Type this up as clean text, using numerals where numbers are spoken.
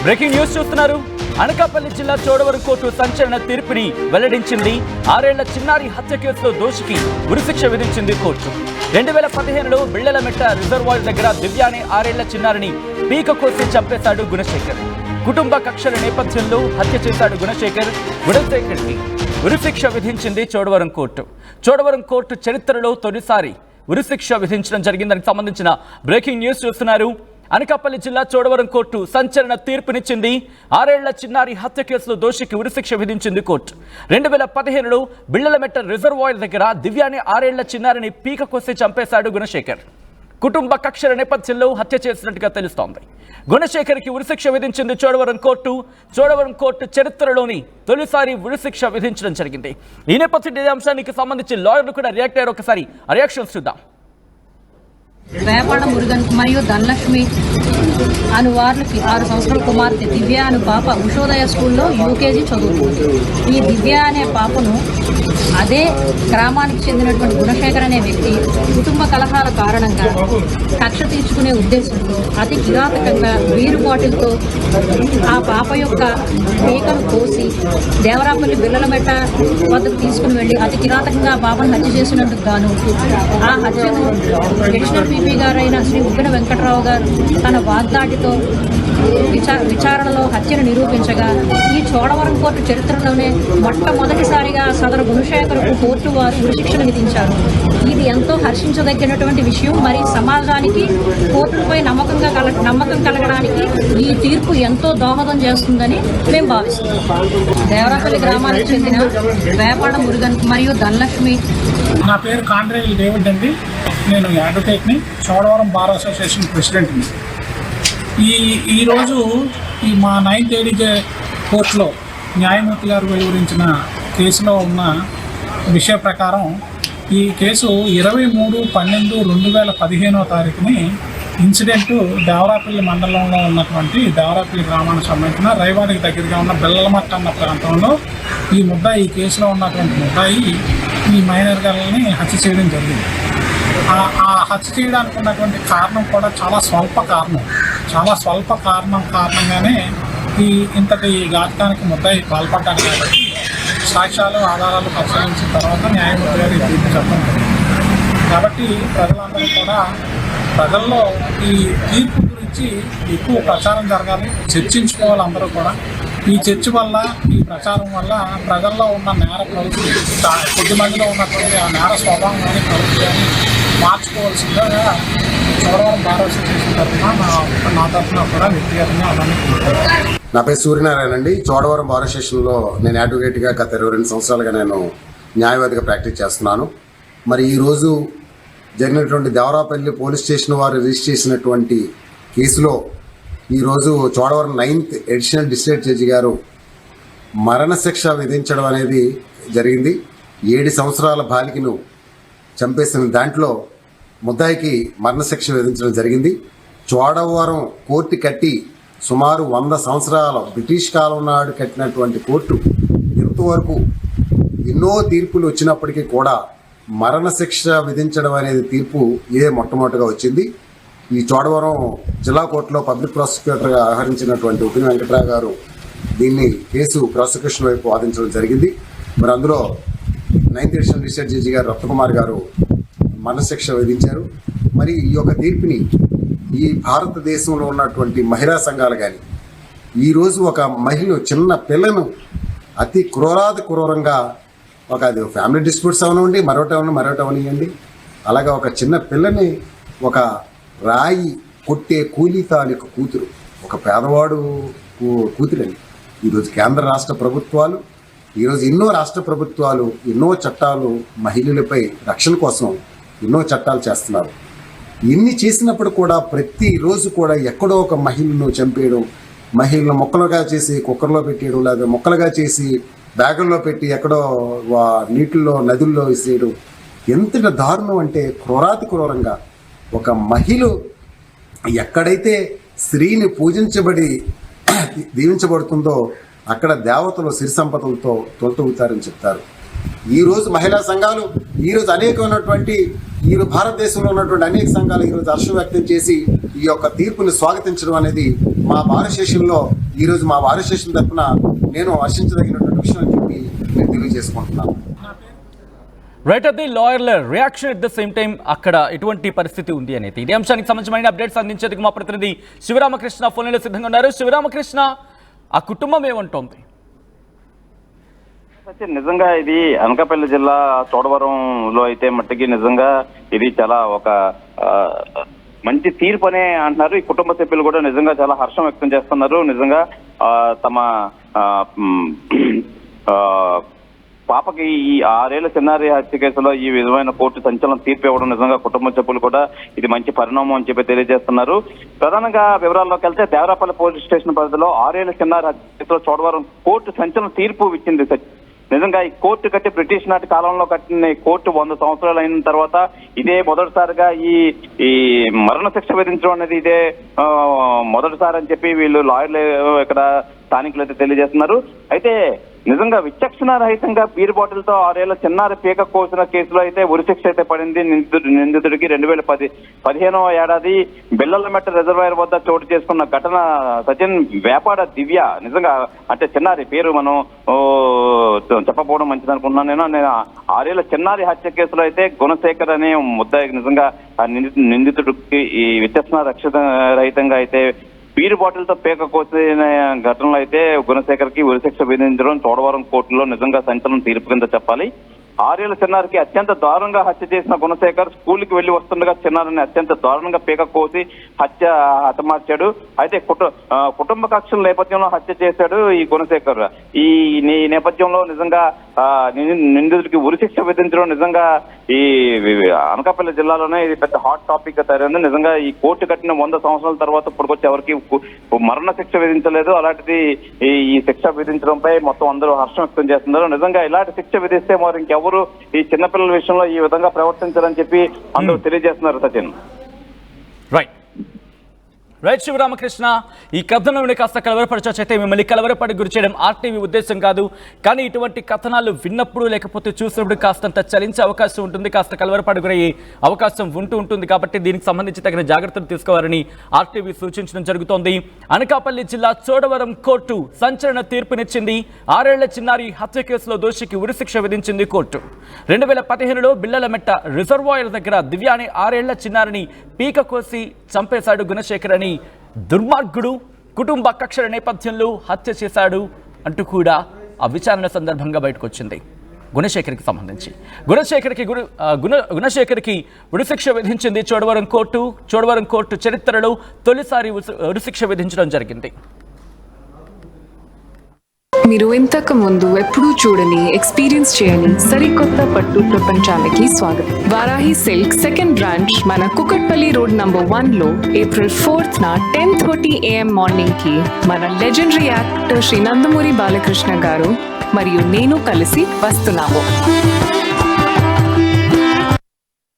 Breaking news చూస్తున్నారు. అనకాపల్లి జిల్లా Chodavaram court సంచలన తీర్పుని వెల్లడించింది. 6 ఏళ్ల చిన్నారి హత్య కేసులో దోషికి ఉరిశిక్ష విధించింది కోర్టు. 2015లో బిళ్లలమెట్ట రిజర్వాయర్ దగ్గర దివ్య అనే 6 ఏళ్ల చిన్నారిని పీక కోసి చంపేశాడు గుణశేఖర్. కుటుంబ కక్షల నేపథ్యంలో హత్య చేశాడు గుణశేఖర్కి ఉరిశిక్ష విధించింది చోడవరం కోర్టు. చోడవరం కోర్టు చరిత్రలో తొలిసారి ఉరిశిక్ష విధించడం జరిగిందని సంబంధించిన బ్రేకింగ్ న్యూస్ చూస్తున్నారు. అనకాపల్లి జిల్లా చోడవరం కోర్టు సంచలన తీర్పునిచ్చింది. 6 ఏళ్ల చిన్నారి హత్య కేసులో దోషికి ఉరిశిక్ష విధించింది కోర్టు. 2015లో బిళ్లలమెట్ట రిజర్వాయర్ దగ్గర దివ్య అనే 6 ఏళ్ల చిన్నారిని పీక కోసి చంపేశాడు గుణశేఖర్. కుటుంబ కక్షల నేపథ్యంలో హత్య చేసినట్టుగా తెలుస్తోంది. గుణశేఖర్కి ఉరిశిక్ష విధించింది చోడవరం కోర్టు. చోడవరం కోర్టు చరిత్రలోని తొలిసారి ఉరిశిక్ష విధించడం జరిగింది. ఈ నేపథ్యం ఇదే అంశానికి సంబంధించి లాయర్లు కూడా రియాక్ట్ అయ్యారు. ఒకసారి ఆ రియాక్షన్స్ చూద్దాం. వేపాడ మురుగన్ మరియు ధనలక్ష్మి అను వార్లకి 6 సంవత్సరాల కుమార్తె దివ్య అను పాప ఉషోదయ స్కూల్లో యూకేజీ చదువుతుంది. ఈ దివ్య అనే పాపను అదే గ్రామానికి చెందినటువంటి గుణశేఖర్ అనే వ్యక్తి కుటుంబ కలహాల కారణంగా కక్ష తీర్చుకునే ఉద్దేశంతో అతి కిరాతకంగా బీరు బాటిల్తో ఆ పాప యొక్క పీకను కోసి దేవరాపల్లి బిళ్లలమెట్ట వద్దకు తీసుకుని వెళ్లి అతి కిరాతకంగా ఆ పాపను హత్య చేసినందుకు గాను ఆ హత్యను అడిషనల్ పీపీ గారైన శ్రీ ఉప్పిన వెంకట్రావు గారు తన వాగ్దాటితో విచారణలో హత్యను నిరూపించగా ఈ చోడవరం కోర్టు చరిత్రలోనే మొట్టమొదటిసారిగా సదరు గుణశేఖర్కు కోర్టు వారు ఉరిశిక్షను విధించారు. ఇది ఎంతో హర్షించదగినటువంటి విషయం. మరి సమాజానికి కోర్టులపై నమ్మకం కలగడానికి ఈ తీర్పు ఎంతో దోహదం చేస్తుందని మేము భావిస్తున్నాం. దేవరాపల్లి గ్రామానికి చెందిన వేపాడ మురుగన్ మరియు ధనలక్ష్మి. నా పేరు కాండ్రేవి డేవిడ్ అండి. నేను అడ్వకేట్ని, చోడవరం బార్ అసోసియేషన్ ప్రెసిడెంట్ని. ఈరోజు మా 9th ADJ కోర్టులో న్యాయమూర్తి గారు వెలువరించిన కేసులో ఉన్న విషయ ప్రకారం ఈ కేసు 23/12/2015 ఇన్సిడెంట్ దేవరాపల్లి మండలంలో ఉన్నటువంటి దేవరాపల్లి గ్రామానికి సంబంధించిన రైవాడికి దగ్గరగా ఉన్న బిల్లలమట్ట అన్న ప్రాంతంలో ఈ కేసులో ఉన్నటువంటి ముద్దాయి ఈ మైనర్ గర్ల్ని హత్య చేయడం జరిగింది. ఆ హత్య చేయడానికి ఉన్నటువంటి కారణం కూడా చాలా స్వల్ప కారణంగానే ఇంతటి ఘాతకానికి ముద్దాయి పాల్పడ్డాడు. కాబట్టి సాక్ష్యాలు ఆధారాలు పరిశీలించిన తర్వాత న్యాయమూర్తి గారు తీర్పు చెప్పడం జరిగింది. కాబట్టి ప్రజలందరూ కూడా ప్రజల్లో ఈ తీర్పు గురించి ఎక్కువ ప్రచారం జరగాలి, చర్చించుకోవాలి. అందరూ కూడా ఈ చర్చ వల్ల, ఈ ప్రచారం వల్ల ప్రజల్లో ఉన్న నేర ప్రవృత్తి, కొద్దిమందిలో ఉన్నటువంటి ఆ నేర స్వభావం కానీ ప్రవృత్తి కానీ మార్చుకోవాల్సిందిగా చోడవరం బార్ అసోసియేషన్ తరఫున నా తరఫున కూడా వ్యక్తిగతంగా అలానే. నా పేరు సూర్యనారాయణ అండి. చోడవరం బార్ అసోసియేషన్లో నేను అడ్వకేట్గా గత 22 సంవత్సరాలుగా నేను న్యాయవాదిగా ప్రాక్టీస్ చేస్తున్నాను. మరి ఈరోజు జరిగినటువంటి దేవరాపల్లి పోలీస్ స్టేషన్ వారు రిజిస్టర్ చేసినటువంటి కేసులో ఈరోజు Chodavaram 9th additional district judge గారు మరణశిక్ష విధించడం అనేది జరిగింది. 7 సంవత్సరాల బాలికను చంపేసిన దాంట్లో ముద్దాయికి మరణశిక్ష విధించడం జరిగింది. చోడవరం కోర్టు కట్టి సుమారు 100 సంవత్సరాల బ్రిటిష్ కాలం నాడు కట్టినటువంటి కోర్టు ఇంతవరకు ఎన్నో తీర్పులు వచ్చినప్పటికీ కూడా మరణశిక్ష విధించడం అనేది తీర్పు మొట్టమొదటిగా వచ్చింది. ఈ చోడవరం జిల్లా కోర్టులో పబ్లిక్ ప్రాసిక్యూటర్గా వ్యవహరించినటువంటి ఉప్పిన వెంకట్రావు గారు దీన్ని కేసు ప్రాసిక్యూషన్ వైపు వాదించడం జరిగింది. మరి అందులో 9th అడిషనల్ డిస్ట్రిక్ట్ జడ్జి గారు రత్నకుమార్ గారు మరణశిక్ష విధించారు. మరి ఈ యొక్క తీర్పుని ఈ భారతదేశంలో ఉన్నటువంటి మహిళా సంఘాలు కానీ ఈరోజు ఒక చిన్న పిల్లను అతి క్రూరంగా అది ఫ్యామిలీ డిస్ప్యూట్స్ అవనివ్వండి, మరొకటి అలాగే ఒక చిన్న పిల్లని ఒక రాయి కొట్టే కూలీ తాలూకు కూతురు, ఒక పేదవాడు కూతురని ఈరోజు కేంద్ర రాష్ట్ర ప్రభుత్వాలు, ఈరోజు ఎన్నో రాష్ట్ర ప్రభుత్వాలు ఎన్నో చట్టాలు మహిళలపై రక్షణ కోసం ఎన్నో చట్టాలు చేస్తున్నారు. ఇన్ని చేసినప్పుడు కూడా ప్రతిరోజు కూడా ఎక్కడో ఒక మహిళను చంపేయడం, మహిళను మొక్కలుగా చేసి కుక్కర్లో పెట్టేయడం, లేదా మొక్కలుగా చేసి బ్యాగుల్లో పెట్టి ఎక్కడో నీటిల్లో నదుల్లో విసిరేయడం ఎంతటి దారుణం అంటే క్రూరంగా ఒక మహిళ ఎక్కడైతే స్త్రీని దీవించబడుతుందో అక్కడ దేవతలు సిరి సంపదలతో తొలతూగుతారని చెప్తారు. ఈరోజు మహిళా సంఘాలు ఈరోజు అనేకమైనటువంటి భారతదేశంలో ఉన్నటువంటి అనేక సంఘాలు ఈరోజు హర్షం వ్యక్తం చేసి ఈ యొక్క తీర్పుని స్వాగతించడం అనేది మా బార్ అసోసియేషన్లో ఈరోజు మా వారి స్టేషన్ తరఫున నేను హర్షించదగినటువంటి విషయం అని చెప్పి నేను తెలియజేసుకుంటున్నాను. రైట్ ఆఫ్ ది లాయర్ల reaction at the same time అక్కడ ఎటువంటి పరిస్థితి ఉంది అనేది ఇదే అంశానికి సంబంధించిన అప్డేట్స్ అందించేందుకు మా ప్రతినిధి శివరామకృష్ణ ఫోన్లో సిద్ధంగా ఉన్నారు. శివరామకృష్ణ, ఆ కుటుంబం ఏమంటోంది? నిజంగా ఇది అనకాపల్లి జిల్లా చోడవరంలో అయితే మట్టికి నిజంగా ఇది చాలా ఒక మంచి తీర్పు అనే అంటున్నారు. ఈ కుటుంబ సభ్యులు కూడా నిజంగా చాలా హర్షం వ్యక్తం చేస్తున్నారు. నిజంగా తమ పాపకి ఈ 6 ఏళ్ల చిన్నారి హత్య కేసులో ఈ విధమైన కోర్టు సంచలనం తీర్పు ఇవ్వడం నిజంగా కుటుంబ సభ్యులు కూడా ఇది మంచి పరిణామం అని చెప్పి తెలియజేస్తున్నారు. ప్రధానంగా వివరాల్లోకి వెళ్తే దేవరాపల్లి పోలీస్ స్టేషన్ పరిధిలో 6 ఏళ్ల చిన్నారి హత్య కేసులో చోడవరం కోర్టు సంచలనం తీర్పు ఇచ్చింది. నిజంగా ఈ కోర్టు కట్టి బ్రిటిష్ నాటి కాలంలో కట్టిన కోర్టు 100 సంవత్సరాలు అయిన తర్వాత ఇదే మొదటిసారిగా ఈ మరణ శిక్ష విధించడం అనేది ఇదే మొదటిసారి అని చెప్పి వీళ్ళు లాయర్లు ఇక్కడ స్థానికులు అయితే తెలియజేస్తున్నారు. అయితే నిజంగా విచక్షణ రహితంగా బీర్ బాటిల్తో 6 ఏళ్ల చిన్నారి పీక కోసిన కేసులో అయితే ఉరిశిక్ష అయితే పడింది. నిందితుడికి 2015వ ఏడాది బిల్లలమెట్ట రిజర్వాయర్ వద్ద చోటు చేసుకున్న ఘటన సచిన్ వేపాడ దివ్య నిజంగా అంటే చిన్నారి పేరు మనం చెప్పకపోవడం మంచిది అనుకుంటున్నాను. నేను 6 ఏళ్ల చిన్నారి హత్య కేసులో అయితే గుణశేఖర్ అనే ముద్దాయి నిజంగా నిందితుడికి ఈ విచక్షణ రహితంగా అయితే బీరు బాటిల్తో పేక కోసిన ఘటనలో అయితే గుణశేఖర్ కి ఉరిశిక్ష విధించడం చోడవరం కోర్టులో నిజంగా సంచలనం తీర్పు కింద చెప్పాలి. 6 ఏళ్ల చిన్నారికి అత్యంత దారుణంగా హత్య చేసిన గుణశేఖర్ స్కూల్కి వెళ్లి వస్తుండగా చిన్నారిని అత్యంత దారుణంగా పీక కోసి హతమార్చాడు. అయితే కుటుంబ కక్షల నేపథ్యంలో హత్య చేశాడు ఈ గుణశేఖర్. ఈ నేపథ్యంలో నిజంగా నిందితుడికి ఉరిశిక్ష విధించడం నిజంగా ఈ అనకాపల్లి జిల్లాలోనే ఇది పెద్ద హాట్ టాపిక్ గా తయారైంది. నిజంగా ఈ కోర్టు కట్టిన 100 సంవత్సరాల తర్వాత ఇప్పటికొచ్చి ఎవరికి మరణ శిక్ష విధించలేదు. అలాంటిది ఈ శిక్ష విధించడంపై మొత్తం అందరూ హర్షం వ్యక్తం చేస్తున్నారు. నిజంగా ఇలాంటి శిక్ష విధిస్తే మరి ఇంకెవరు ఈ చిన్నపిల్లల విషయంలో ఈ విధంగా ప్రవర్తించాలని చెప్పి అందరూ తెలియజేస్తున్నారు. సచిన్ రైట్ శివరామకృష్ణ, ఈ కథనాన్ని కాస్త కలవరపరచైతే మిమ్మల్ని కలవరపడి గురి చేయడం ఆర్టీవీ ఉద్దేశం కాదు. కానీ ఇటువంటి కథనాలు విన్నప్పుడు లేకపోతే చూసినప్పుడు కాస్తంత చలించే అవకాశం ఉంటుంది, కాస్త కలవరపడి గురయ్యే అవకాశం ఉంటుంది. కాబట్టి దీనికి సంబంధించి తగిన జాగ్రత్తలు తీసుకోవాలని ఆర్టీవీ సూచించడం జరుగుతోంది. అనకాపల్లి జిల్లా చోడవరం కోర్టు సంచలన తీర్పునిచ్చింది. 6 ఏళ్ల చిన్నారి హత్య కేసులో దోషికి ఉరిశిక్ష విధించింది కోర్టు. 2015లో బిల్లలమెట్ట రిజర్వాయర్ దగ్గర దివ్య అనే 6 ఏళ్ల చిన్నారిని పీక కోసి చంపేశాడు గుణశేఖర్ అని దుర్మార్గుడు కుటుంబ కక్షల నేపథ్యంలో హత్య చేశాడు అంటూ కూడా ఆ విచారణ సందర్భంగా బయటకు వచ్చింది. గుణశేఖర్కి సంబంధించి గుణశేఖర్కి ఉరిశిక్ష విధించింది చోడవరం కోర్టు. చోడవరం కోర్టు చరిత్రలో తొలిసారి ఉరిశిక్ష విధించడం జరిగింది. మీరు ఇంతకు ముందు ఎప్పుడూ చూడని ఎక్స్పీరియన్స్ చేయని సరికొత్త పట్టు ప్రపంచానికి స్వాగతం. వారాహి సిల్క్ సెకండ్ బ్రాంచ్ మన కుకట్పల్లి రోడ్ నంబర్ 1లో April 4th 10:30 AM మార్నింగ్ కి మన లెజెండరీ యాక్టర్ శ్రీ నందమూరి బాలకృష్ణ గారు మరియు నేను కలిసి వస్తున్నాము.